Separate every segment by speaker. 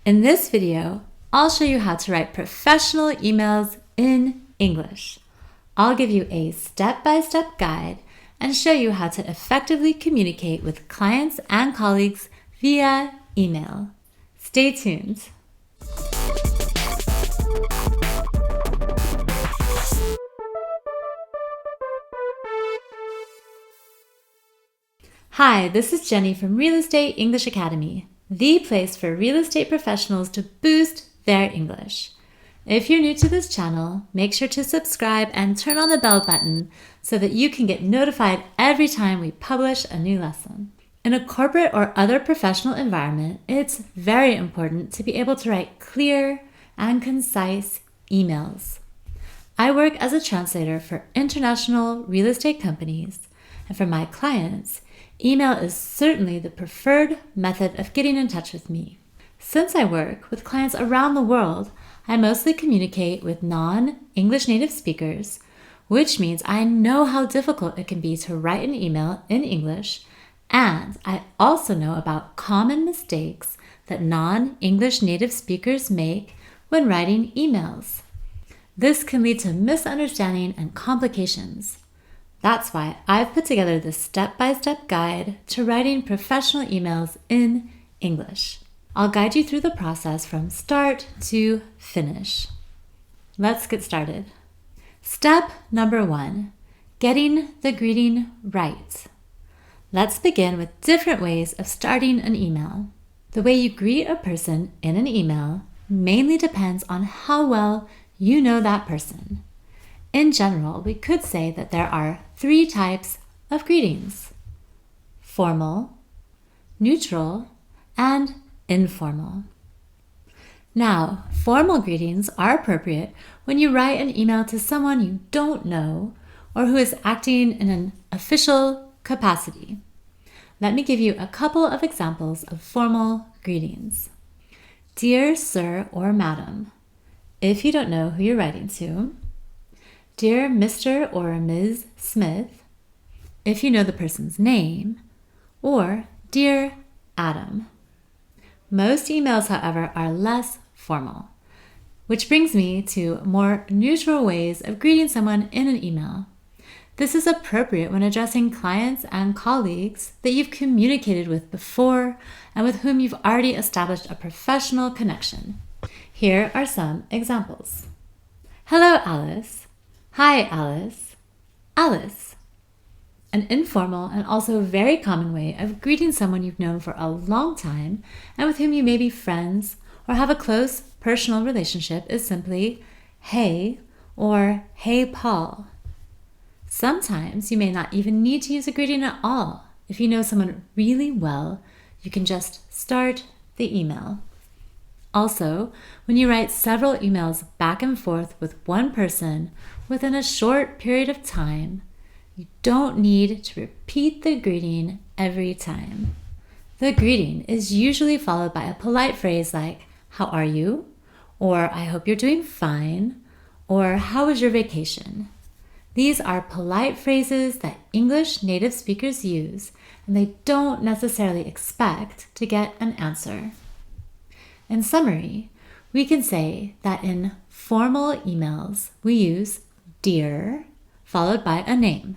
Speaker 1: In this video, I'll show you how to write professional emails in English. I'll give you a step-by-step guide and show you how to effectively communicate with clients and colleagues via email. Stay tuned. Hi, this is Jenny from Real Estate English Academy, the place for real estate professionals to boost their English. If you're new to this channel, make sure to subscribe and turn on the bell button so that you can get notified every time we publish a new lesson. In a corporate or other professional environment, it's very important to be able to write clear and concise emails. I work as a translator for international real estate companies, and for my clients, email is certainly the preferred method of getting in touch with me. Since I work with clients around the world, I mostly communicate with non-English native speakers, which means I know how difficult it can be to write an email in English, and I also know about common mistakes that non-English native speakers make when writing emails. This can lead to misunderstanding and complications. That's why I've put together this step-by-step guide to writing professional emails in English. I'll guide you through the process from start to finish. Let's get started. Step number 1, getting the greeting right. Let's begin with different ways of starting an email. The way you greet a person in an email mainly depends on how well you know that person. In general, we could say that there are 3 types of greetings: formal, neutral, and informal. Now, formal greetings are appropriate when you write an email to someone you don't know or who is acting in an official capacity. Let me give you a couple of examples of formal greetings. Dear Sir or Madam, if you don't know who you're writing to. Dear Mr. or Ms. Smith, if you know the person's name, or Dear Adam. Most emails, however, are less formal, which brings me to more neutral ways of greeting someone in an email. This is appropriate when addressing clients and colleagues that you've communicated with before and with whom you've already established a professional connection. Here are some examples. Hello, Alice. Hi, Alice. Alice. An informal and also very common way of greeting someone you've known for a long time and with whom you may be friends or have a close personal relationship is simply, hey, or hey, Paul. Sometimes you may not even need to use a greeting at all. If you know someone really well, you can just start the email. Also, when you write several emails back and forth with one person within a short period of time, you don't need to repeat the greeting every time. The greeting is usually followed by a polite phrase like, how are you? Or I hope you're doing fine. Or how was your vacation? These are polite phrases that English native speakers use, and they don't necessarily expect to get an answer. In summary, we can say that in formal emails, we use dear followed by a name.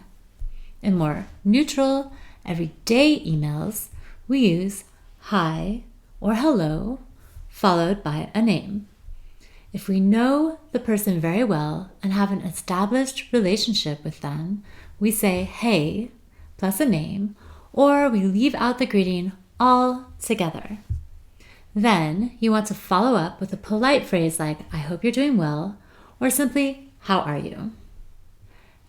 Speaker 1: In more neutral, everyday emails, we use hi or hello followed by a name. If we know the person very well and have an established relationship with them, we say hey plus a name, or we leave out the greeting altogether. Then you want to follow up with a polite phrase like, I hope you're doing well, or simply, how are you?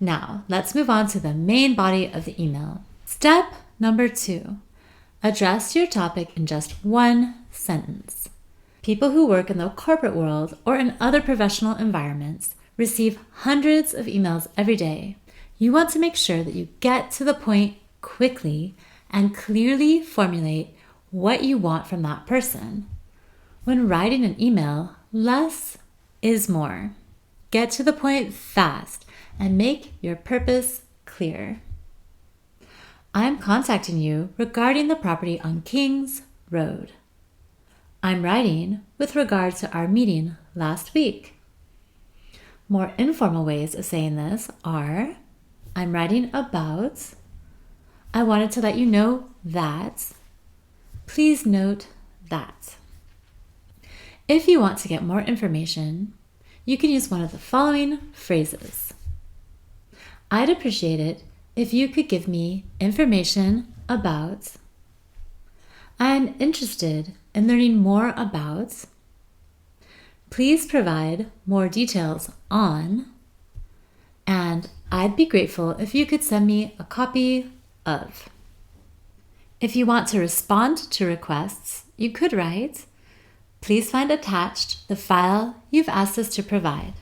Speaker 1: Now, let's move on to the main body of the email. Step number 2, address your topic in just one sentence. People who work in the corporate world or in other professional environments receive hundreds of emails every day. You want to make sure that you get to the point quickly and clearly formulate what you want from that person. When writing an email, less is more. Get to the point fast and make your purpose clear. I'm contacting you regarding the property on Kings Road. I'm writing with regard to our meeting last week. More informal ways of saying this are, I'm writing about, I wanted to let you know that, please note that. If you want to get more information, you can use one of the following phrases. I'd appreciate it if you could give me information about. I'm interested in learning more about. Please provide more details on. And I'd be grateful if you could send me a copy of. If you want to respond to requests, you could write, please find attached the file you've asked us to provide.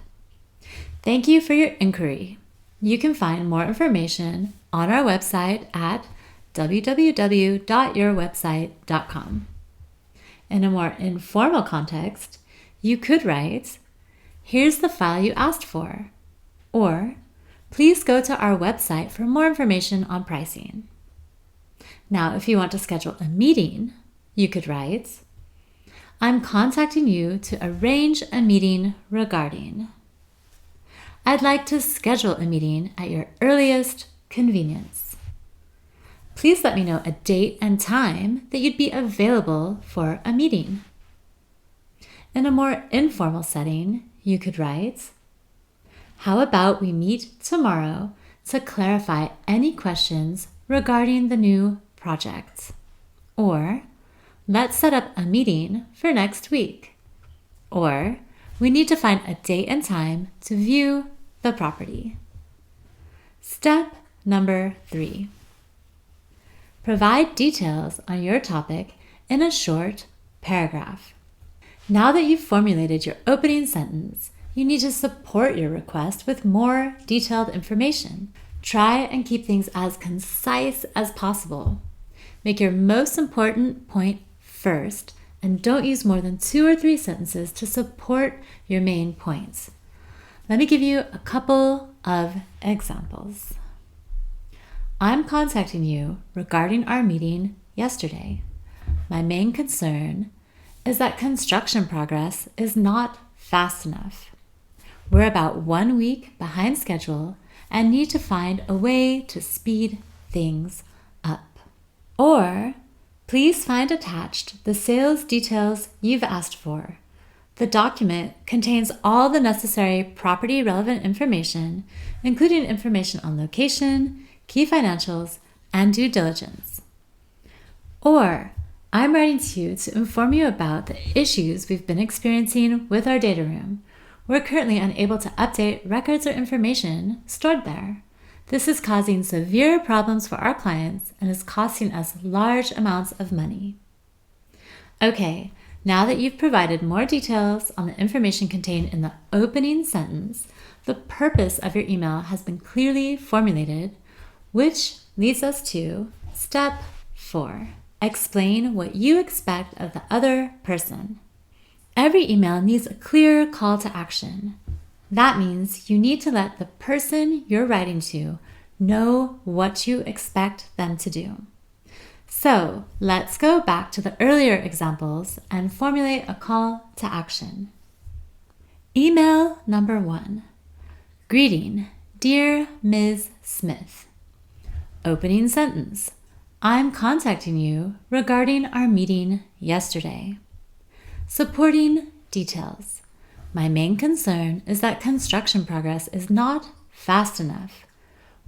Speaker 1: Thank you for your inquiry. You can find more information on our website at www.yourwebsite.com. In a more informal context, you could write, here's the file you asked for, or please go to our website for more information on pricing. Now, if you want to schedule a meeting, you could write, I'm contacting you to arrange a meeting regarding. I'd like to schedule a meeting at your earliest convenience. Please let me know a date and time that you'd be available for a meeting. In a more informal setting, you could write, how about we meet tomorrow to clarify any questions regarding the new project? Or, let's set up a meeting for next week. Or, we need to find a date and time to view the property. Step number 3. Provide details on your topic in a short paragraph. Now that you've formulated your opening sentence, you need to support your request with more detailed information. Try and keep things as concise as possible. Make your most important point first, and don't use more than 2 or 3 sentences to support your main points. Let me give you a couple of examples. I'm contacting you regarding our meeting yesterday. My main concern is that construction progress is not fast enough. We're about 1 week behind schedule and need to find a way to speed things up. Or, please find attached the sales details you've asked for. The document contains all the necessary property relevant information, including information on location, key financials, and due diligence. Or, I'm writing to you to inform you about the issues we've been experiencing with our data room. We're currently unable to update records or information stored there. This is causing severe problems for our clients and is costing us large amounts of money. Okay, now that you've provided more details on the information contained in the opening sentence, the purpose of your email has been clearly formulated, which leads us to step 4. Explain what you expect of the other person. Every email needs a clear call to action. That means you need to let the person you're writing to know what you expect them to do. So let's go back to the earlier examples and formulate a call to action. Email number 1. Greeting, dear Ms. Smith. Opening sentence. I'm contacting you regarding our meeting yesterday. Supporting details. My main concern is that construction progress is not fast enough.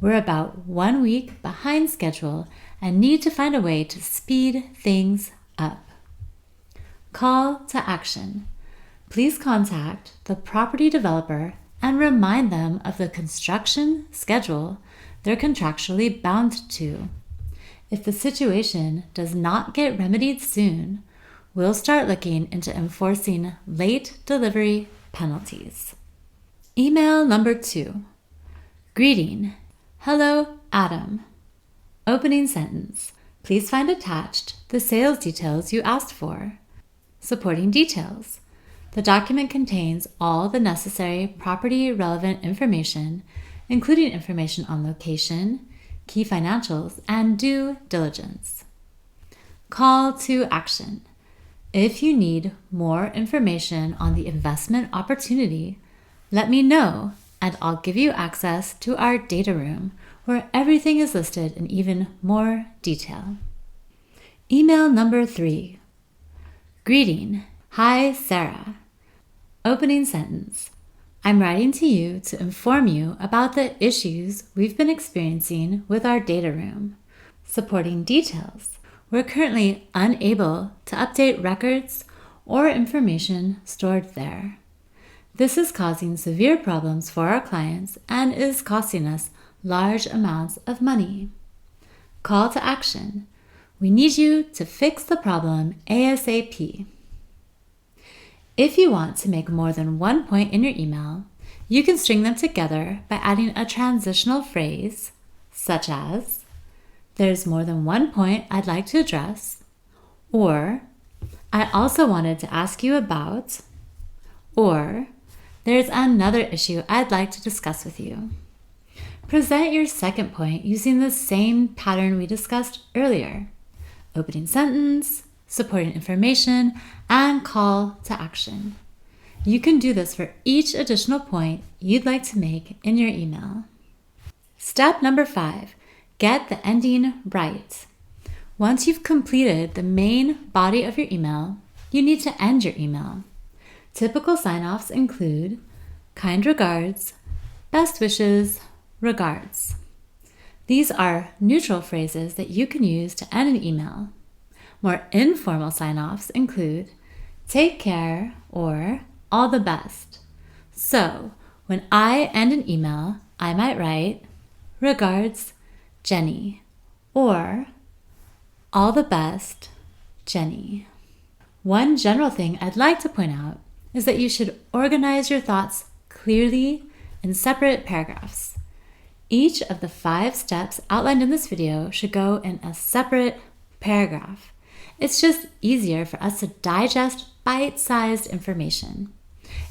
Speaker 1: We're about 1 week behind schedule and need to find a way to speed things up. Call to action. Please contact the property developer and remind them of the construction schedule they're contractually bound to. If the situation does not get remedied soon, we'll start looking into enforcing late delivery penalties. Email number 2. Greeting. Hello, Adam. Opening sentence. Please find attached the sales details you asked for. Supporting details. The document contains all the necessary property relevant information, including information on location, key financials, and due diligence. Call to action. If you need more information on the investment opportunity, let me know and I'll give you access to our data room where everything is listed in even more detail. Email number 3. Greeting. Hi, Sarah. Opening sentence. I'm writing to you to inform you about the issues we've been experiencing with our data room. Supporting details. We're currently unable to update records or information stored there. This is causing severe problems for our clients and is costing us large amounts of money. Call to action. We need you to fix the problem ASAP. If you want to make more than one point in your email, you can string them together by adding a transitional phrase, such as, there's more than one point I'd like to address, or I also wanted to ask you about, or there's another issue I'd like to discuss with you. Present your second point using the same pattern we discussed earlier. Opening sentence, supporting information, and call to action. You can do this for each additional point you'd like to make in your email. Step number 5, get the ending right. Once you've completed the main body of your email, you need to end your email. Typical sign-offs include kind regards, best wishes, regards. These are neutral phrases that you can use to end an email. More informal sign-offs include take care or all the best. So, when I end an email, I might write, regards, Jenny, or all the best, Jenny. One general thing I'd like to point out is that you should organize your thoughts clearly in separate paragraphs. Each of the 5 steps outlined in this video should go in a separate paragraph. It's just easier for us to digest bite-sized information.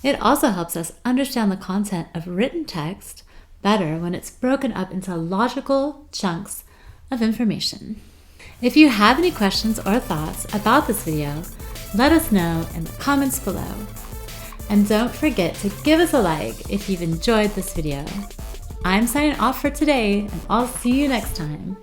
Speaker 1: It also helps us understand the content of written text better when it's broken up into logical chunks of information. If you have any questions or thoughts about this video, let us know in the comments below. And don't forget to give us a like if you've enjoyed this video. I'm signing off for today, and I'll see you next time.